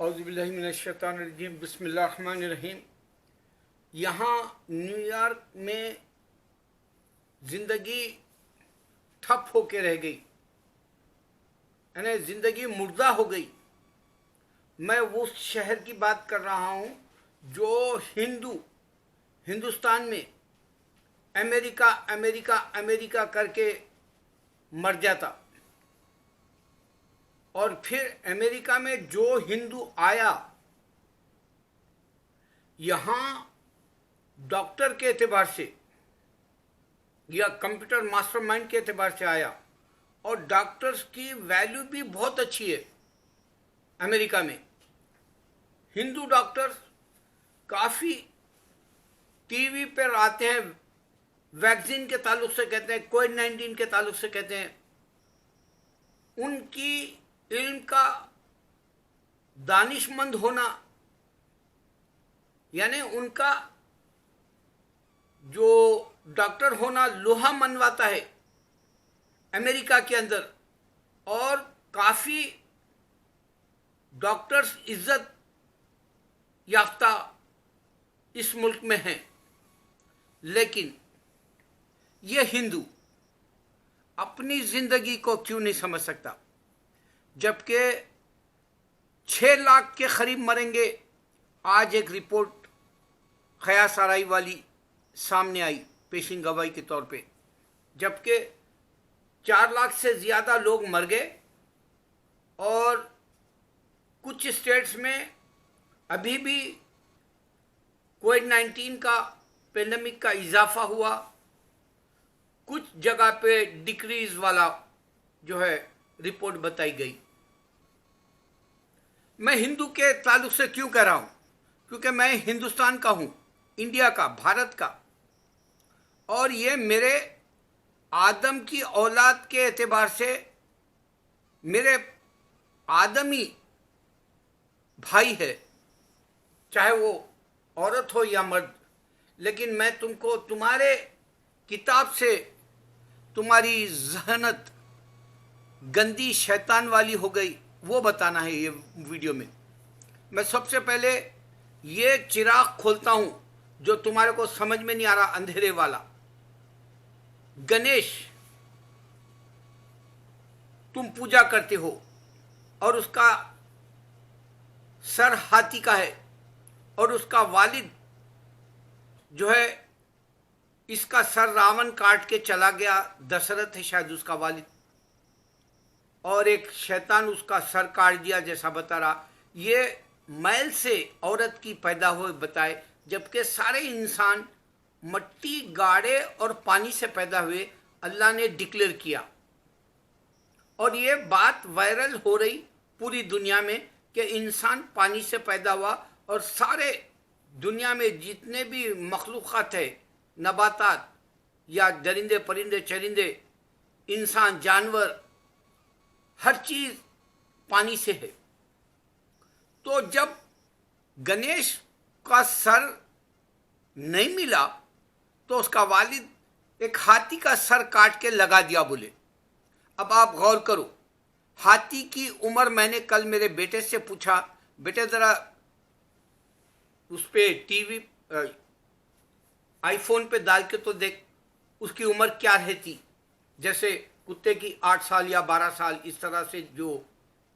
औज़ुबिल्लाहि मिनश्शैतानिर्रजीम बिस्मिल्लाहिर्रहमानिर्रहीम। यहाँ न्यूयॉर्क में ज़िंदगी ठप होके रह गई, यानी ज़िंदगी मुर्दा हो गई। मैं उस शहर की बात कर रहा हूँ जो हिंदुस्तान में अमेरिका अमेरिका अमेरिका करके मर जाता, और फिर अमेरिका में जो हिंदू आया यहाँ डॉक्टर के एतबार से या कंप्यूटर मास्टरमाइंड के एतबार से आया, और डॉक्टर्स की वैल्यू भी बहुत अच्छी है अमेरिका में। हिंदू डॉक्टर्स काफ़ी टीवी पर आते हैं, वैक्सीन के ताल्लुक से कहते हैं, कोविड-19 के ताल्लुक से कहते हैं। उनकी इल्म का दानिशमंद होना, यानी उनका जो डॉक्टर होना लोहा मनवाता है अमेरिका के अंदर, और काफ़ी डॉक्टर्स इज्जत याफ्ता इस मुल्क में हैं। लेकिन ये हिंदू अपनी ज़िंदगी को क्यों नहीं समझ सकता, जबकि 6 लाख के करीब मरेंगे। आज एक रिपोर्ट खयासराई वाली सामने आई पेशिंग गवाही के तौर पे, जबकि 4 लाख से ज़्यादा लोग मर गए, और कुछ स्टेट्स में अभी भी कोविड-19 का पेंडेमिक का इजाफा हुआ, कुछ जगह पे डिक्रीज वाला जो है रिपोर्ट बताई गई। मैं हिंदू के ताल्लुक से क्यों कह रहा हूँ? क्योंकि मैं हिंदुस्तान का हूँ, इंडिया का, भारत का, और ये मेरे आदम की औलाद के एतबार से मेरे आदमी भाई है, चाहे वो औरत हो या मर्द। लेकिन मैं तुमको तुम्हारे किताब से तुम्हारी जहनत गंदी शैतान वाली हो गई, वो बताना है ये वीडियो में। मैं सबसे पहले ये चिराग खोलता हूँ जो तुम्हारे को समझ में नहीं आ रहा, अंधेरे वाला। गणेश तुम पूजा करते हो, और उसका सर हाथी का है, और उसका वालिद जो है इसका सर रावण काट के चला गया, दशरथ है शायद उसका वालिद, और एक शैतान उसका सर काट दिया जैसा बता रहा। ये मैल से औरत की पैदा हुए बताए, जबकि सारे इंसान मट्टी, गाड़े और पानी से पैदा हुए, अल्लाह ने डिक्लेयर किया। और ये बात वायरल हो रही पूरी दुनिया में कि इंसान पानी से पैदा हुआ, और सारे दुनिया में जितने भी मखलूक़ात है, नबातात या दरिंदे परिंदे चरिंदे, इंसान, जानवर, हर चीज़ पानी से है। तो जब गणेश का सर नहीं मिला तो उसका वालिद एक हाथी का सर काट के लगा दिया बोले। अब आप गौर करो, हाथी की उम्र, मैंने कल मेरे बेटे से पूछा, बेटे ज़रा उस पर टीवी आईफोन पे डाल के तो देख उसकी उम्र क्या रहती। जैसे कुत्ते की 8 साल या 12 साल, इस तरह से जो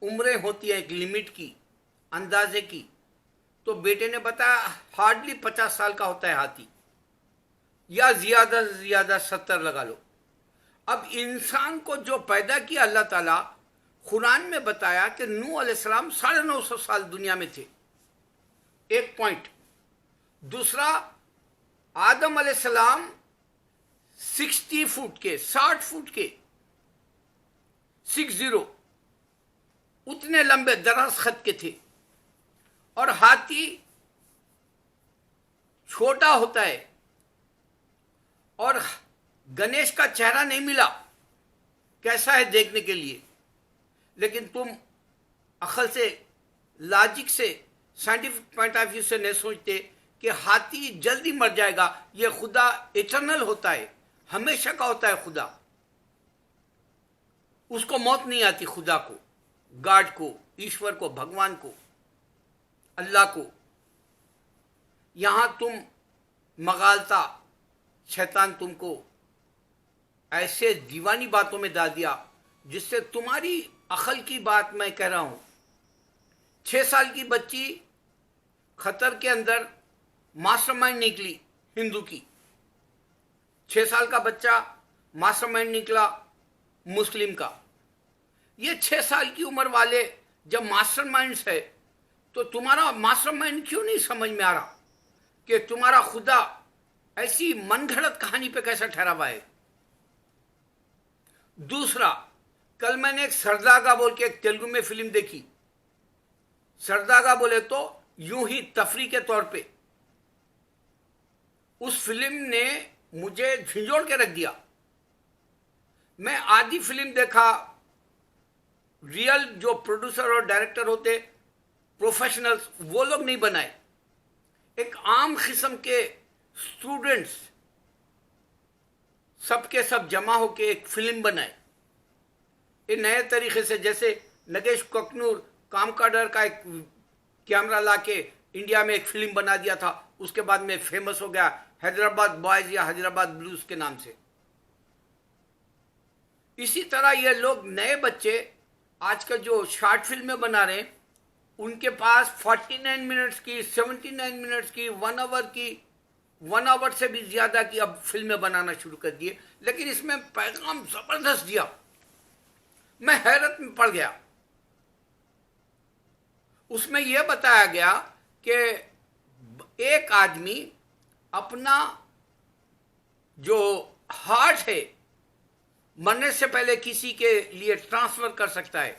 उम्रें होती हैं एक लिमिट की, अंदाजे की। तो बेटे ने बताया हार्डली 50 साल का होता है हाथी, या ज़्यादा से ज़्यादा 70 लगा लो। अब इंसान को जो पैदा किया अल्लाह ताला, कुरान में बताया कि नूह अलैहिस्सलाम 950 साल दुनिया में थे, एक पॉइंट। दूसरा, आदम अलैहिस्सलाम 60 फुट के, 60 फुट के, 60 उतने लंबे दराज खत के थे। और हाथी छोटा होता है, और गणेश का चेहरा नहीं मिला कैसा है देखने के लिए। लेकिन तुम अक्ल से, लॉजिक से, साइंटिफिक पॉइंट ऑफ व्यू से नहीं सोचते कि हाथी जल्दी मर जाएगा। ये खुदा इटर्नल होता है, हमेशा का होता है खुदा, उसको मौत नहीं आती, खुदा को, गॉड को, ईश्वर को, भगवान को। अल्लाह को, यहाँ तुम मगालता शैतान तुमको ऐसे दीवानी बातों में डाल दिया जिससे तुम्हारी अकल की बात मैं कह रहा हूं। 6 साल की बच्ची खतर के अंदर मास्टरमाइंड निकली हिंदू की, 6 साल का बच्चा मास्टरमाइंड निकला मुस्लिम का। ये 6 साल की उम्र वाले जब मास्टरमाइंड्स है तो तुम्हारा मास्टरमाइंड क्यों नहीं समझ में आ रहा कि तुम्हारा खुदा ऐसी मनगढ़ंत कहानी पे कैसा ठहरा हुआ है। दूसरा, कल मैंने एक सरदागा बोल के एक तेलुगु में फिल्म देखी। सरदागा बोले तो यूं ही तफरी के तौर पे उस फिल्म ने मुझे झिंझोड़ के रख दिया। मैं आधी फिल्म देखा, रियल जो प्रोड्यूसर और डायरेक्टर होते प्रोफेशनल्स वो लोग नहीं बनाए, एक आम किस्म के स्टूडेंट्स सबके सब जमा होके एक फिल्म बनाए। ये नए तरीके से, जैसे नगेश ककनूर काम का डर का एक कैमरा लाके इंडिया में एक फिल्म बना दिया था, उसके बाद में फेमस हो गया हैदराबाद बॉयज या हैदराबाद ब्लूज के नाम से। इसी तरह ये लोग नए बच्चे आजकल जो शॉर्ट फिल्में बना रहे हैं, उनके पास 49 मिनट्स की, 79 मिनट्स की, 1 आवर की, 1 आवर से भी ज्यादा की अब फिल्में बनाना शुरू कर दिए। लेकिन इसमें पैगाम जबरदस्त दिया, मैं हैरत में पड़ गया। उसमें यह बताया गया कि एक आदमी अपना जो हार्ट है मरने से पहले किसी के लिए ट्रांसफर कर सकता है,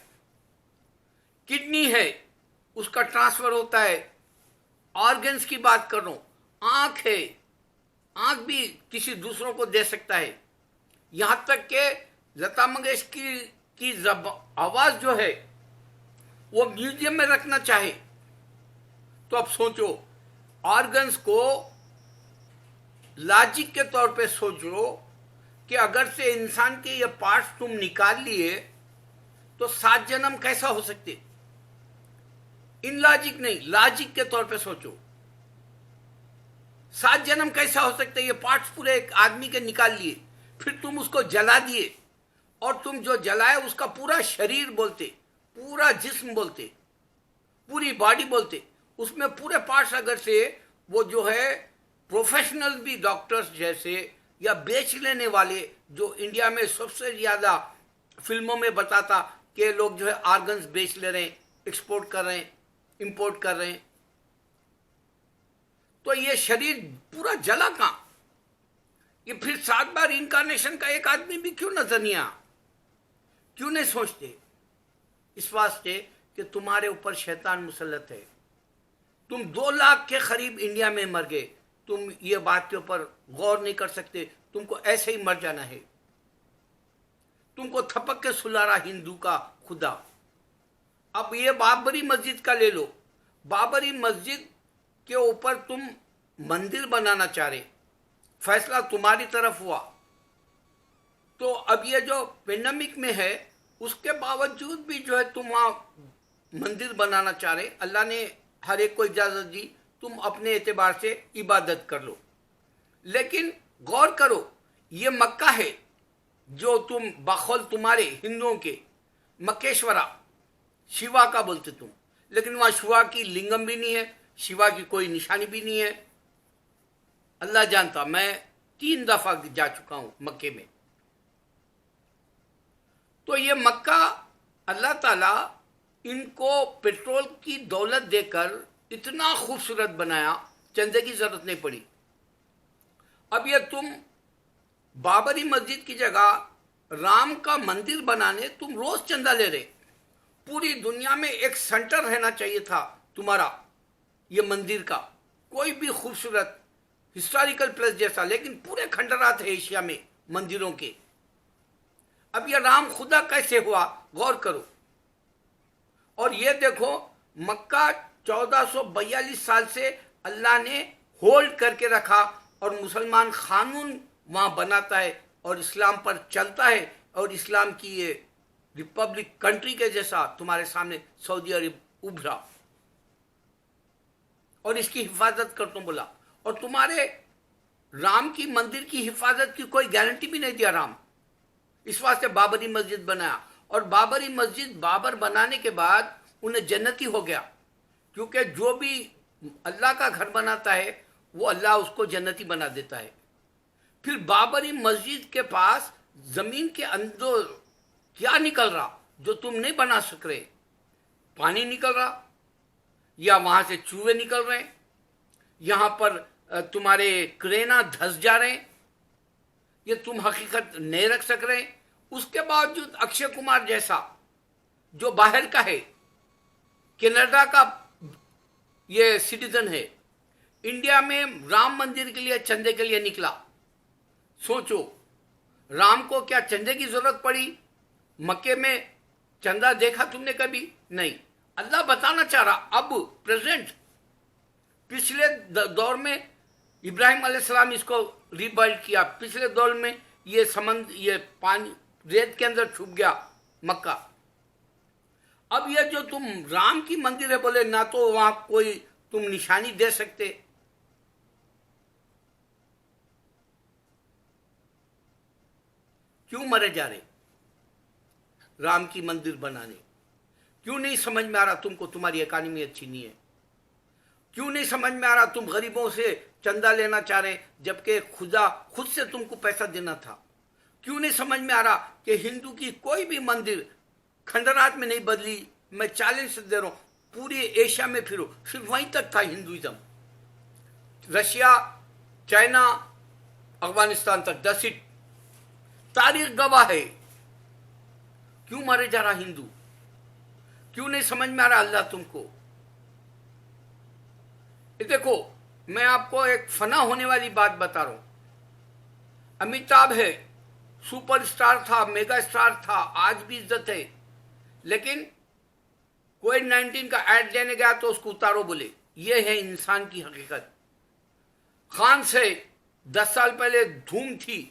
किडनी है उसका ट्रांसफर होता है, ऑर्गन्स की बात कर रहा हूं, आंख है, आंख भी किसी दूसरों को दे सकता है। यहां तक कि लता मंगेशकर की आवाज जो है वो म्यूजियम में रखना चाहे तो अब सोचो, ऑर्गन्स को लॉजिक के तौर पे सोच लो कि अगर से इंसान के ये पार्ट्स तुम निकाल लिए तो 7 जन्म कैसा हो सकते। इन लॉजिक नहीं, लॉजिक के तौर पे सोचो, 7 जन्म कैसा हो सकते। ये पार्ट्स पूरे एक आदमी के निकाल लिए, फिर तुम उसको जला दिए, और तुम जो जलाए उसका पूरा शरीर बोलते, पूरा जिस्म बोलते, पूरी बॉडी बोलते, उसमें पूरे पार्ट्स अगर से वो जो है प्रोफेशनल भी डॉक्टर्स जैसे या बेच लेने वाले, जो इंडिया में सबसे ज्यादा फिल्मों में बताता कि लोग जो है ऑर्गन्स बेच ले रहे हैं, एक्सपोर्ट कर रहे हैं, इंपोर्ट कर रहे हैं, तो ये शरीर पूरा जला कहां। ये फिर 7 बार इनकारनेशन का एक आदमी भी क्यों नजर नहीं आया, क्यों नहीं सोचते। इस वास्ते कि तुम्हारे ऊपर शैतान मुसल्लत है। तुम 2 लाख के करीब इंडिया में मर गए, तुम ये बात के ऊपर गौर नहीं कर सकते, तुमको ऐसे ही मर जाना है। तुमको थपक के सुला रहा हिंदू का खुदा। अब ये बाबरी मस्जिद का ले लो, बाबरी मस्जिद के ऊपर तुम मंदिर बनाना चाह रहे, फैसला तुम्हारी तरफ हुआ, तो अब ये जो पेंडेमिक में है उसके बावजूद भी जो है तुम वहां मंदिर बनाना चाह रहे। अल्लाह ने हर एक को इजाजत दी, तुम अपने एतबार से इबादत कर लो, लेकिन गौर करो ये मक्का है जो तुम बखौल तुम्हारे हिंदुओं के मक्केश्वरा शिवा का बोलते तुम, लेकिन वहां शिवा की लिंगम भी नहीं है, शिवा की कोई निशानी भी नहीं है। अल्लाह जानता, मैं 3 दफा जा चुका हूं मक्के में। तो ये मक्का अल्लाह ताला इनको पेट्रोल की दौलत देकर इतना खूबसूरत बनाया, चंदे की जरूरत नहीं पड़ी। अब ये तुम बाबरी मस्जिद की जगह राम का मंदिर बनाने तुम रोज चंदा ले रहे। पूरी दुनिया में एक सेंटर रहना चाहिए था तुम्हारा ये मंदिर का, कोई भी खूबसूरत हिस्टोरिकल प्लेस जैसा, लेकिन पूरे खंडरात है एशिया में मंदिरों के। अब ये राम खुदा कैसे हुआ, गौर करो। और ये देखो मक्का 1442 साल से अल्लाह ने होल्ड करके रखा, और मुसलमान कानून वहां बनाता है और इस्लाम पर चलता है, और इस्लाम की ये रिपब्लिक कंट्री के जैसा तुम्हारे सामने सऊदी अरब उभरा। और इसकी हिफाजत कर, तुम बोला। और तुम्हारे राम की मंदिर की हिफाजत की कोई गारंटी भी नहीं दिया राम। इस वास्ते बाबरी मस्जिद बनाया, और बाबरी मस्जिद बाबर बनाने के बाद उन्हें जन्नती हो गया, क्योंकि जो भी अल्लाह का घर बनाता है वो अल्लाह उसको जन्नती बना देता है। फिर बाबरी मस्जिद के पास जमीन के अंदर क्या निकल रहा जो तुम नहीं बना सक रहे? पानी निकल रहा, या वहां से चूहे निकल रहे, यहां पर तुम्हारे क्रेना धस जा रहे हैं, ये तुम हकीकत नहीं रख सक रहे। उसके बावजूद अक्षय कुमार जैसा जो बाहर का है, कनाडा का ये सिटीजन है, इंडिया में राम मंदिर के लिए चंदे के लिए निकला। सोचो, राम को क्या चंदे की जरूरत पड़ी? मक्के में चंदा देखा तुमने कभी? नहीं। अल्लाह बताना चाह रहा अब प्रेजेंट, पिछले दौर में इब्राहिम अलैहिस्सलाम इसको रिबिल्ड किया, पिछले दौर में ये समंदर, ये पानी रेत के अंदर छुप गया मक्का। अब ये जो तुम राम की मंदिर है बोले ना, तो वहां कोई तुम निशानी दे सकते? क्यों मरे जा रहे राम की मंदिर बनाने? क्यों नहीं समझ में आ रहा तुमको तुम्हारी इकानमी अच्छी नहीं है? क्यों नहीं समझ में आ रहा तुम गरीबों से चंदा लेना चाह रहे जबकि खुदा खुद से तुमको पैसा देना था? क्यों नहीं समझ में आ रहा कि हिंदू की कोई भी मंदिर खंडरात में नहीं बदली? मैं चैलेंज दे रहा हूं, पूरे एशिया में फिरो, सिर्फ वहीं तक था हिंदुइज्म। रशिया, चाइना, अफगानिस्तान तक, 10 सीट। तारीख गवाह है। क्यों मारे जा रहा हिंदू? क्यों नहीं समझ में आ रहा अल्लाह तुमको? ये देखो, मैं आपको एक फना होने वाली बात बता रहा हूं। अमिताभ है, सुपरस्टार था, मेगा स्टार था, आज भी इज्जत है, लेकिन कोविड-19 का ऐड देने गया तो उसको उतारो बोले। ये है इंसान की हकीकत। खान से 10 साल पहले धूम थी,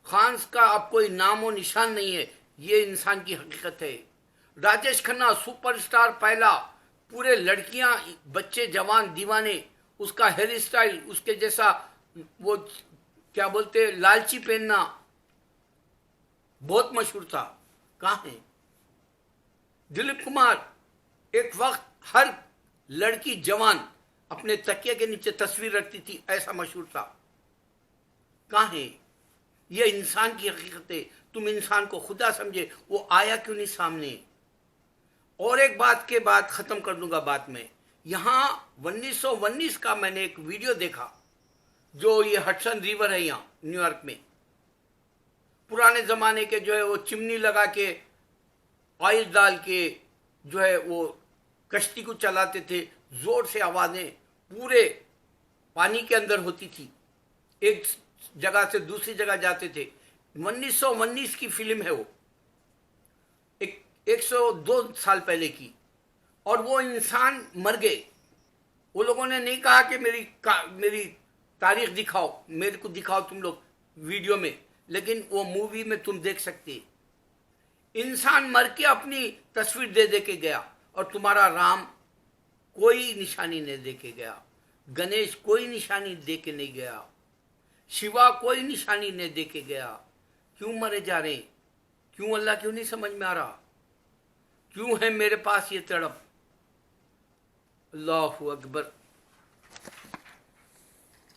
खान का अब कोई नामो निशान नहीं है। ये इंसान की हकीकत है। राजेश खन्ना सुपरस्टार पहला, पूरे लड़कियां, बच्चे, जवान दीवाने, उसका हेयर स्टाइल, उसके जैसा वो क्या बोलते लालची पहनना, बहुत मशहूर था। कहाँ है? दिलीप कुमार, एक वक्त हर लड़की जवान अपने तकिए के नीचे तस्वीर रखती थी, ऐसा मशहूर था। कहाँ है? यह इंसान की हकीकत है। तुम इंसान को खुदा समझे, वो आया क्यों नहीं सामने? और एक बात के बाद खत्म कर दूंगा बात में। यहां 1919 का मैंने एक वीडियो देखा, जो ये हडसन रिवर है यहां न्यूयॉर्क में, पुराने जमाने के जो है वो चिमनी लगा के ऑयल डाल के जो है वो कश्ती को चलाते थे, जोर से आवाजें पूरे पानी के अंदर होती थी, एक जगह से दूसरी जगह जाते थे। 1919 की फिल्म है वो, 102 साल पहले की। और वो इंसान मर गए। वो लोगों ने नहीं कहा कि मेरी तारीख दिखाओ, मेरे को दिखाओ तुम लोग वीडियो में, लेकिन वो मूवी में तुम देख सकते। इंसान मर के अपनी तस्वीर दे के गया, और तुम्हारा राम कोई निशानी नहीं दे के गया, गणेश कोई निशानी दे के नहीं गया, शिवा कोई निशानी नहीं दे के गया। क्यों मरे जा रहे? क्यों? अल्लाह क्यों नहीं समझ में आ रहा? क्यों है मेरे पास ये तड़प? अल्लाहू अकबर।